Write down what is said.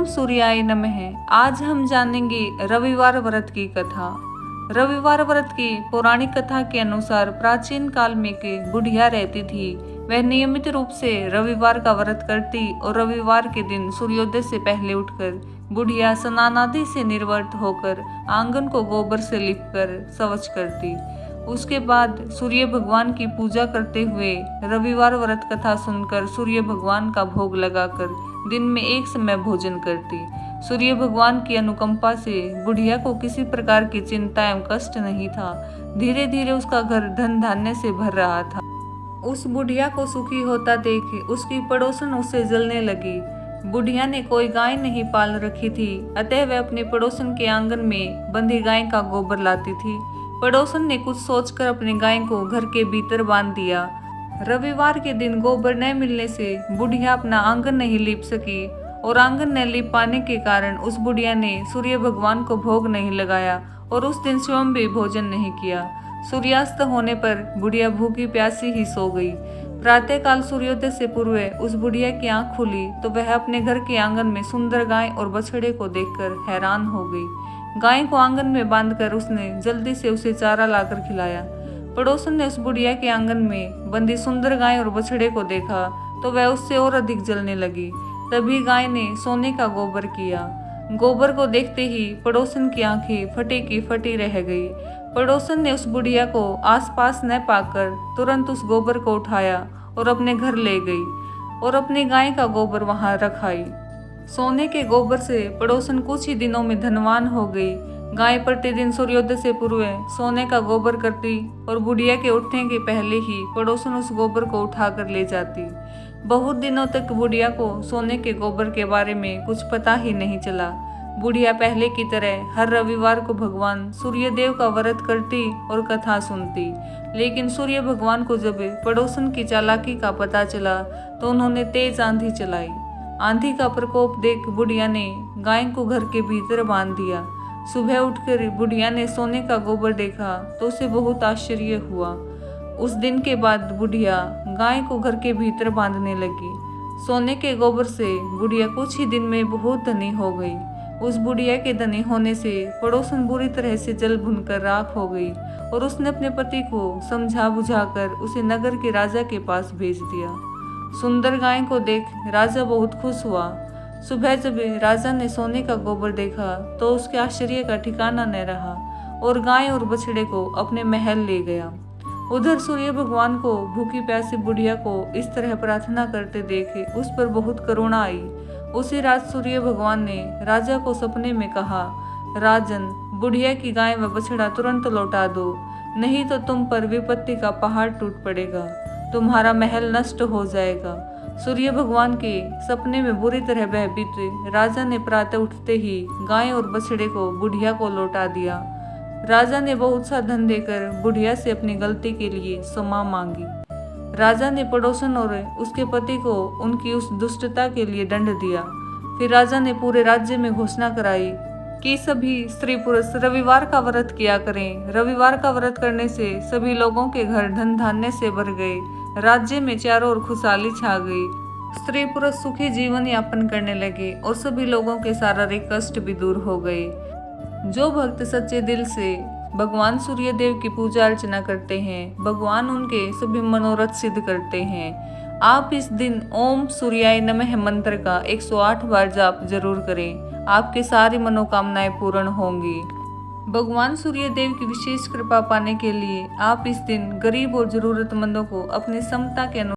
ओम सूर्याय नमः। आज हम जानेंगे रविवार व्रत की कथा। रविवार व्रत की पौराणिक कथा के अनुसार प्राचीन काल में एक बुढ़िया रहती थी। वह नियमित रूप से रविवार का व्रत करती और रविवार के दिन सूर्योदय से पहले उठकर बुढ़िया स्नान आदि से निर्वृत्त होकर आंगन को गोबर से लीपकर स्वच्छ करती। उसके बाद सूर्य भगवान की पूजा करते हुए रविवार व्रत कथा सुनकर सूर्य भगवान का भोग लगाकर दिन में एक समय भोजन करती। सूर्य भगवान की अनुकंपा से बुढ़िया को किसी प्रकार की चिंता एवं कष्ट नहीं था। धीरे धीरे उसका घर धन धान्य से भर रहा था। उस बुढ़िया को सुखी होता देख उसकी पड़ोसन उससे जलने लगी। बुढ़िया ने कोई गाय नहीं पाल रखी थी, अतः वह अपने पड़ोसन के आंगन में बंधी गाय का गोबर लाती थी। पड़ोसन ने कुछ सोचकर अपनी गाय को घर के भीतर बांध दिया। रविवार के दिन गोबर न मिलने से बुढ़िया अपना आंगन नहीं लीप सकी और आंगन न लीप पाने के कारण उस बुढ़िया ने सूर्य भगवान को भोग नहीं लगाया और उस दिन स्वयं भी भोजन नहीं किया। सूर्यास्त होने पर बुढ़िया भूखी प्यासी ही सो गई। प्रातःकाल सूर्योदय से पूर्व उस बुढ़िया की आंख खुली तो वह अपने घर के आंगन में सुंदर गाय और बछड़े को देखकर हैरान हो गई। गाय को आंगन में बांधकर उसने जल्दी से उसे चारा लाकर खिलाया। पड़ोसन ने उस बुढ़िया के आंगन में बंधी सुंदर गाय और बछड़े को देखा तो वह उससे और अधिक जलने लगी। तभी गाय ने सोने का गोबर किया। गोबर को देखते ही पड़ोसन की आंखें फटी की फटी रह गई। पड़ोसन ने उस बुढ़िया को आसपास न पाकर तुरंत उस गोबर को उठाया और अपने घर ले गई और अपनी गाय का गोबर वहां रख आई। सोने के गोबर से पड़ोसन कुछ ही दिनों में धनवान हो गई। गाय प्रतिदिन सूर्योदय से पूर्व सोने का गोबर करती और बुढ़िया के उठने के पहले ही पड़ोसन उस गोबर को उठाकर ले जाती। बहुत दिनों तक बुढ़िया को सोने के गोबर के बारे में कुछ पता ही नहीं चला। बुढ़िया पहले की तरह हर रविवार को भगवान सूर्यदेव का व्रत करती और कथा सुनती। लेकिन सूर्य भगवान को जब पड़ोसन की चालाकी का पता चला तो उन्होंने तेज आंधी चलाई। आंधी का प्रकोप देख बुढ़िया ने गाय को घर के भीतर बांध दिया। सुबह उठकर बुढ़िया ने सोने का गोबर देखा तो उसे बहुत आश्चर्य हुआ। उस दिन के बाद बुढ़िया गाय को घर के भीतर बांधने लगी। सोने के गोबर से बुढ़िया कुछ ही दिन में बहुत धनी हो गई। उस बुढ़िया के धनी होने से पड़ोसन बुरी तरह से जल भुनकर राख हो गई और उसने अपने पति को समझा बुझाकर उसे नगर के राजा के पास भेज दिया। सुंदर गाय को देख राजा बहुत खुश हुआ। सुबह जब राजा ने सोने का गोबर देखा तो उसके आश्चर्य का ठिकाना न रहा और गाय और बछड़े को अपने महल ले गया। उधर सूर्य भगवान को भूखी प्यासी बुढ़िया को इस तरह प्रार्थना करते देखे उस पर बहुत करुणा आई। उसी रात सूर्य भगवान ने राजा को सपने में कहा, राजन, बुढ़िया की गाय व बछड़ा तुरंत लौटा दो, नहीं तो तुम पर विपत्ति का पहाड़ टूट पड़ेगा, तुम्हारा महल नष्ट हो जाएगा। सूर्य भगवान के सपने में बुरी तरह भयभीत राजा ने प्रातः उठते ही गाय और बछड़े को बुढ़िया को लौटा दिया। राजा ने बहुत सा धन देकर बुढ़िया से अपनी गलती के लिए क्षमा मांगी। राजा ने पड़ोसन और उसके पति को उनकी उस दुष्टता के लिए दंड दिया। फिर राजा ने पूरे राज्य में घोषणा कराई कि सभी स्त्री पुरुष रविवार का व्रत किया करें। रविवार का व्रत करने से सभी लोगों के घर धन धान्य से भर गए। राज्य में चारों ओर खुशहाली छा गई। स्त्री पुरुष सुखी जीवन यापन करने लगे और सभी लोगों के शारीरिक कष्ट भी दूर हो गए। जो भक्त सच्चे दिल से भगवान सूर्य देव की पूजा अर्चना करते हैं, भगवान उनके सभी मनोरथ सिद्ध करते हैं। आप इस दिन ओम सूर्याय नमः मंत्र का 108 बार जाप जरूर करें। आपकी सारी मनोकामनाएं पूर्ण होंगी। भगवान सूर्य देव की विशेष कृपा पाने के लिए आप इस दिन गरीब और जरूरतमंदों को अपनी क्षमता के अनुसार